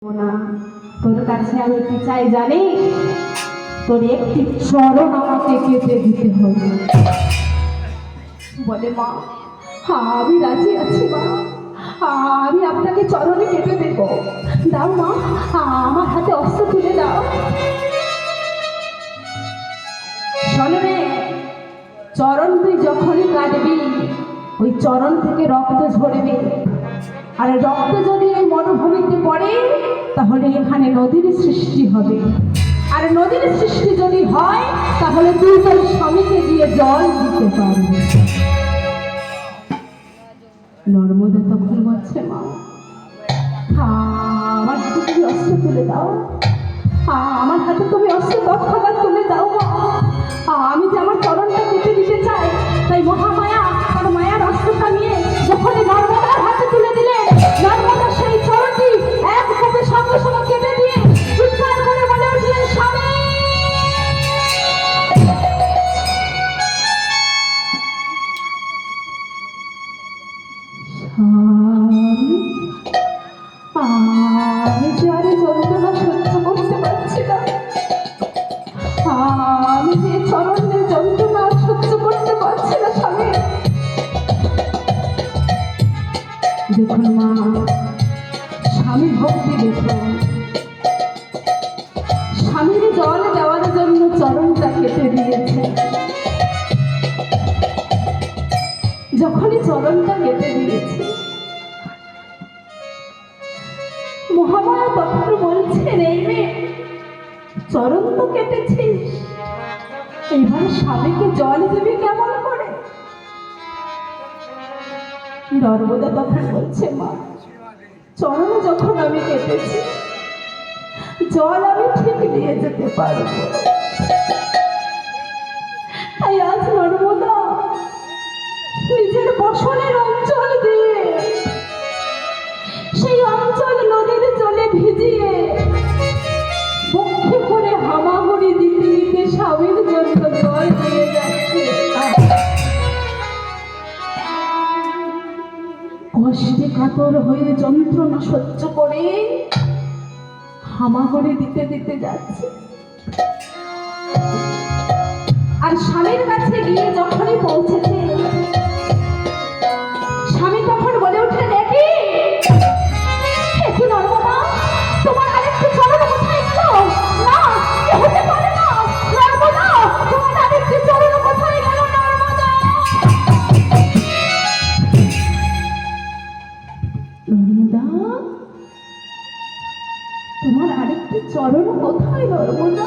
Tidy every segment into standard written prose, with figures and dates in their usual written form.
না, তোর কাছে আমি কি চাই জানিস? তোর একটি চরণ আমাকে কেটে দিতে হবে। বলে মা, আমি রাজি আছি মা, আমি আপনাকে চরণে কেটে দেবো। দাও মা, আমার হাতে অস্ত্র তুলে দাও। শোনে, চরণ তুই যখনই কাটবি ওই চরণ থেকে রক্ত ঝরবে, আর রক্ত যদি এই মরুভূমিতে পড়ে তাহলে এখানে নদীর সৃষ্টি হবে, আর নদীর সৃষ্টি যদি হয় তাহলে তুই তোর স্বামীকে দিয়ে জল দিতে পারবি। নর্মদা তখন বলছে মা, আমার হাতে তুমি অস্ত্র তুলে দাও, আমার হাতে তুমি অস্ত্র তৎক্ষণাৎ তুলে দাও মা। আমি যে আমার চরণটা কেটে দিতে চাই, তাই মহামায়া তার মায়ার অস্ত্রটা নিয়ে যখনই নর্মদার হাতে তুলে দিলে, নর্মদা সেই চরণটি এক হাতে সঙ্গে সঙ্গে কেটে দিয়ে চিৎকার করে বলে উঠলেন, স্বামী। আমি যে আর যন্ত্রণা সহ্য করতে পারছি না, আমি যে চরণের যন্ত্রণা সহ্য করতে পারছি না স্বামী। দেখুন মা, স্বামী ভক্তি দেখুন, স্বামীর জল দেওয়ার জন্য চরণটা কেটে দিয়েছে। যখনই চরণটা কেটে দিয়েছে, মহামায়া তখন বলছেন, এই মেয়ে, চরণ তো কেটেছিস, এইবার স্বামীকে জল দিবি কেমন করে? নর্মদা তখন বলছে, মা, চরণ যখন আমি কেটেছি, জল আমি ঠিক দিয়ে যেতে পারবো। তাই আজ নর্মদা নিজের বসনের অঞ্চল দিয়ে সেই অঞ্চল নদীর জলে ভিজিয়ে বক্ষে করে হামাগুড়ি দিতে দিতে স্বামীর জন্য জল দিয়ে যাচ্ছে। কষ্টে কাতর হয়ে যন্ত্রণা সহ্য করে হামাগুড়ি দিতে দিতে যাচ্ছে। আর স্বামীর কাছে গিয়ে যখনই পৌঁছেছে, স্বামী তখন বলে উঠলেন, একই নর্মদা, তোমার আরেকটি চরণ কোথায় গেল? না, এ হতে পারে না নর্মদা, তোমার আরেকটি চরণ কোথায় গেল? নর্মদা, নর্মদা, তোমার আরেকটি চরণ কোথায়? নর্মদা,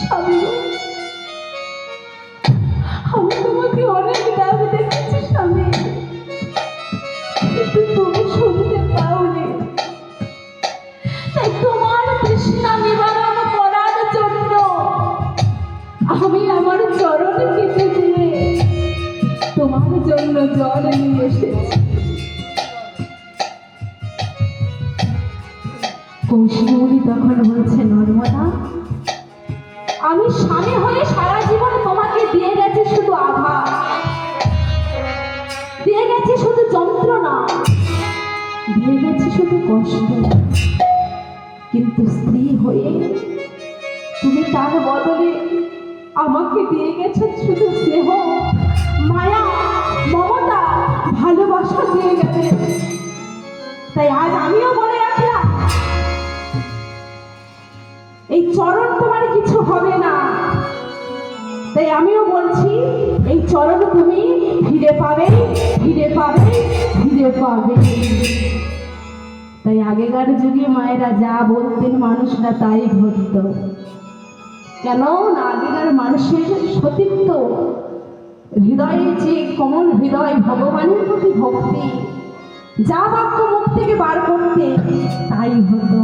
স্বামী, আমি তোমাকে অনেক ডাক দেখেছি স্বামী, কিন্তু তুমি শুনতে পাওনি। তাই তোমার তৃষ্ণা নিবারণ করার জন্য আমি আমার চরণ কেটে দিয়ে তোমার জন্য জল নিয়ে এসেছি। কৌশিকী তখন বলছে, নর্মদা, আমি স্বামী হয়ে সারা জীবন তোমাকে দিয়ে গেছি শুধু আঘাত, দিয়ে গেছি শুধু যন্ত্রণা, দিয়ে গেছি শুধু কষ্ট, কিন্তু স্ত্রী হয়ে তুমি তার বদলে আমাকে দিয়ে গেছো শুধু স্নেহ, মায়া, মমতা, ভালোবাসা দিয়ে গেছে। তাই আজ আমিও বলে রাখলাম, এই চরণ তোমার কিছু হবে না। তাই আমিও বলছি, এই চরণ তুমি ফিরে পাবে, ফিরে পাবে, ফিরে পাবে। তাই আগেকার যুগে মায়েরা যা বলতেন মানুষরা তাই ঘটত। কেন না, আগেকার মানুষের সতীত্ব, হৃদয়ে যে কোমল হৃদয়, ভগবানের প্রতি ভক্তি, যা বাক্য মুখ থেকে বার করতে তাই হতো।